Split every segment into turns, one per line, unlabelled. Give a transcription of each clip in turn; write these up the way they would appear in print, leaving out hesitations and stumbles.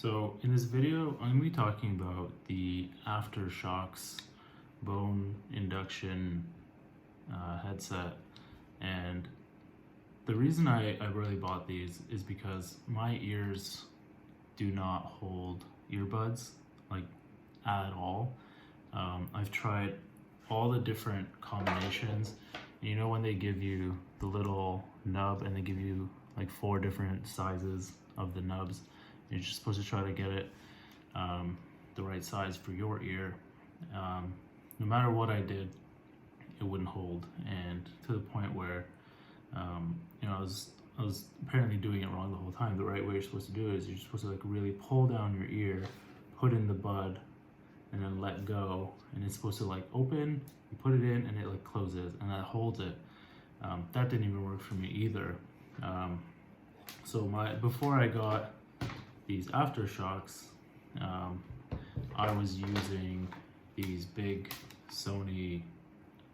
So in this video, I'm going to be talking about the Aftershokz bone induction headset. And the reason I really bought these is because my ears do not hold earbuds like at all. I've tried all the different combinations. And you know when they give you the little nub and they give you like 4 different sizes of the nubs, you're just supposed to try to get it the right size for your ear. No matter what I did, it wouldn't hold, and to the point where I was apparently doing it wrong the whole time. The right way you're supposed to do it is you're supposed to like really pull down your ear, put in the bud, and then let go, and it's supposed to like open, you put it in, and it like closes, and that holds it. That didn't even work for me either. So before I got these Aftershokz, I was using these big Sony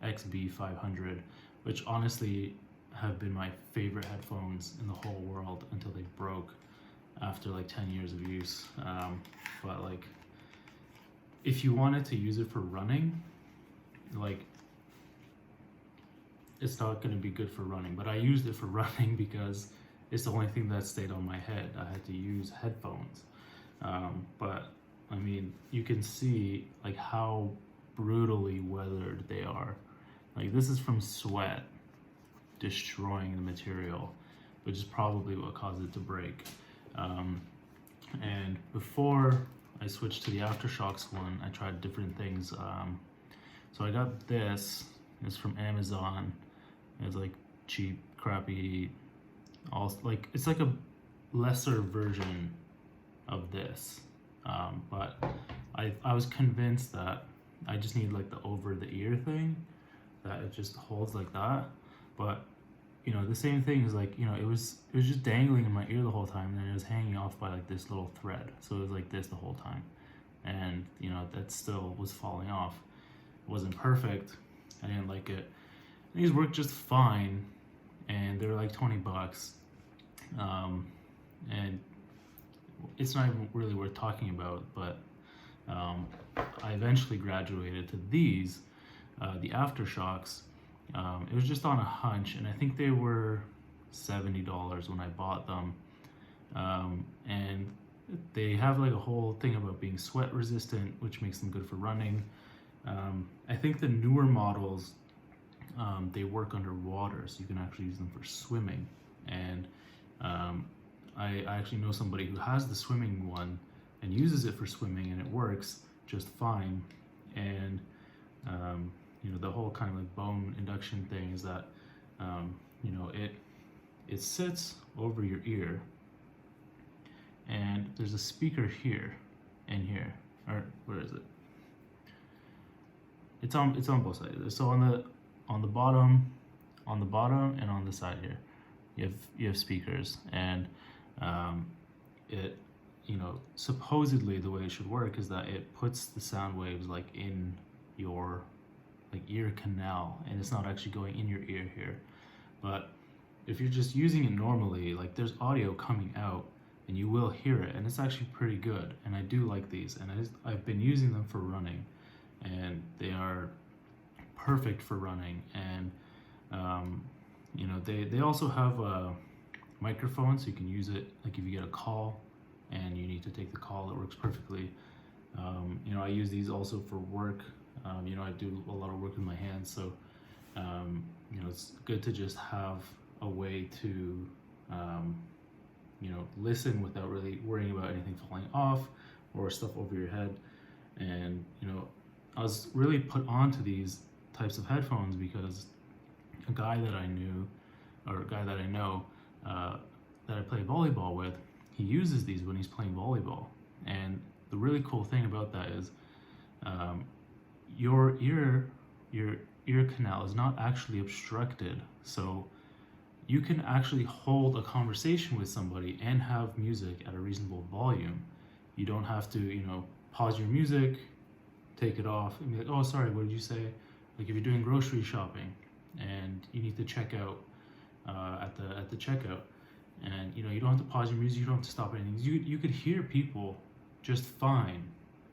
XB500, which honestly have been my favorite headphones in the whole world until they broke after like 10 years of use. But like, if you wanted to use it for running, like, it's not going to be good for running, but I used it for running because it's the only thing that stayed on my head. I had to use headphones. But I mean, you can see like how brutally weathered they are. Like, this is from sweat destroying the material, which is probably what caused it to break. And before I switched to the Aftershokz one, I tried different things. So I got this. It's from Amazon. It's like cheap, crappy. Like, it's like a lesser version of this, but I was convinced that I just need like the over the ear thing, that it just holds like that. But you know, the same thing is like, you know, it was just dangling in my ear the whole time, and then it was hanging off by like this little thread, so it was like this the whole time, and you know, that still was falling off. It wasn't perfect. I didn't like it. These worked just fine, and they were like 20 bucks. And it's not even really worth talking about, but I eventually graduated to these, the Aftershokz. It was just on a hunch, and I think they were $70 when I bought them. And they have like a whole thing about being sweat resistant, which makes them good for running. I think the newer models, they work underwater, so you can actually use them for swimming. And I actually know somebody who has the swimming one and uses it for swimming, and it works just fine. And you know, the whole kind of like bone induction thing is that you know, it sits over your ear, and there's a speaker here and here, or where is it? It's on both sides. So on the bottom, and on the side here, you have speakers, and it, you know, supposedly the way it should work is that it puts the sound waves like in your like ear canal, and it's not actually going in your ear here. But if you're just using it normally, like, there's audio coming out and you will hear it, and it's actually pretty good. And I do like these, and I've been using them for running, and they are perfect for running. And you know, they also have a microphone, so you can use it like if you get a call and you need to take the call. It works perfectly. You know, I use these also for work. You know, I do a lot of work with my hands, so you know, it's good to just have a way to you know, listen without really worrying about anything falling off or stuff over your head. And you know, I was really put onto these types of headphones because a guy that I knew, or a guy that I know, that I play volleyball with, he uses these when he's playing volleyball. And the really cool thing about that is your ear canal is not actually obstructed, so you can actually hold a conversation with somebody and have music at a reasonable volume. You don't have to, you know, pause your music, take it off, and be like, oh, sorry, what did you say? Like, if you're doing grocery shopping and you need to check out at the checkout, and you know, you don't have to pause your music, you don't have to stop anything. You could hear people just fine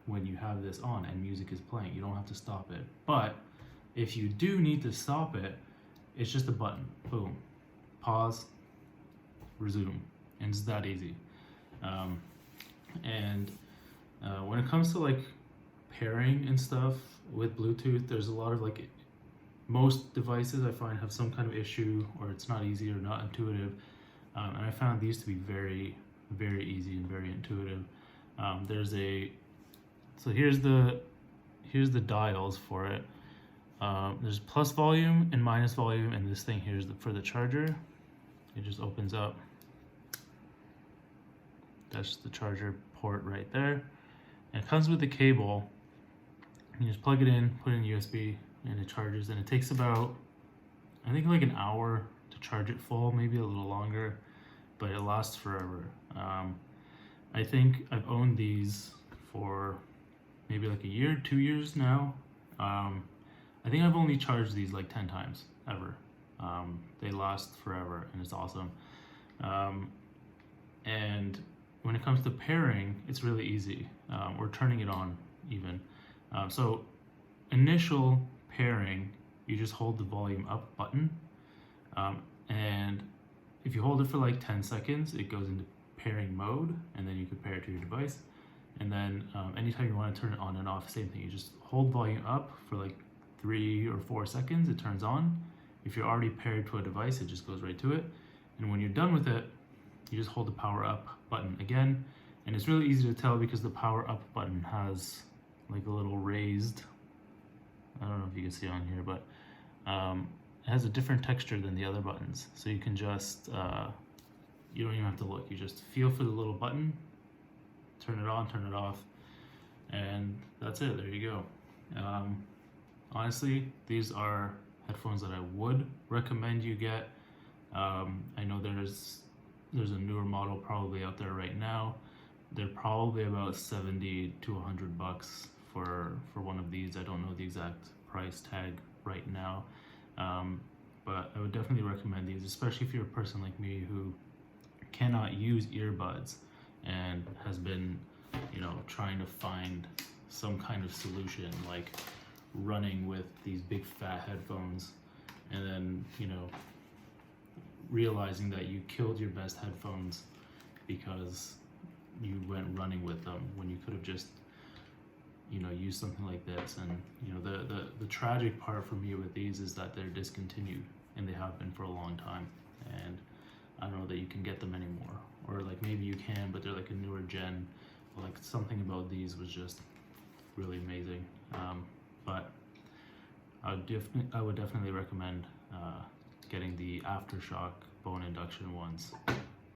when you have this on and music is playing. You don't have to stop it. But if you do need to stop it, it's just a button. Boom. Pause, resume. And it's that easy. When it comes to like pairing and stuff with Bluetooth, there's a lot of like, most devices I find have some kind of issue, or it's not easy or not intuitive. And I found these to be very, very easy and very intuitive. So here's the dials for it. There's plus volume and minus volume, and this thing here is for the charger. It just opens up. That's the charger port right there. And it comes with the cable. You just plug it in, put it in USB, and it charges. And it takes about, I think like an hour to charge it full, maybe a little longer, but it lasts forever. I think I've owned these for maybe like a year, 2 years now. I think I've only charged these like 10 times ever. They last forever and it's awesome. And when it comes to pairing, it's really easy, or turning it on even. So initial pairing, you just hold the volume up button, and if you hold it for like 10 seconds, it goes into pairing mode, and then you can pair it to your device. And then anytime you want to turn it on and off, same thing. You just hold volume up for like 3 or 4 seconds, it turns on. If you're already paired to a device, it just goes right to it. And when you're done with it, you just hold the power up button again. And it's really easy to tell because the power up button has like a little raised, I don't know if you can see on here, but it has a different texture than the other buttons. So you can just, you don't even have to look. You just feel for the little button, turn it on, turn it off, and that's it. There you go. Honestly, these are headphones that I would recommend you get. I know there's a newer model probably out there right now. They're probably about 70 to 100 bucks for one of these. I don't know the exact price tag right now, but I would definitely recommend these, especially if you're a person like me who cannot use earbuds and has been, you know, trying to find some kind of solution, like running with these big fat headphones, and then, you know, realizing that you killed your best headphones because you went running with them when you could have just, you know, used something like this. And you know, the tragic part for me with these is that they're discontinued, and they have been for a long time, and I don't know that you can get them anymore, or like maybe you can, but they're like a newer gen. Like something about these was just really amazing. But I would definitely recommend getting the Aftershock bone induction ones.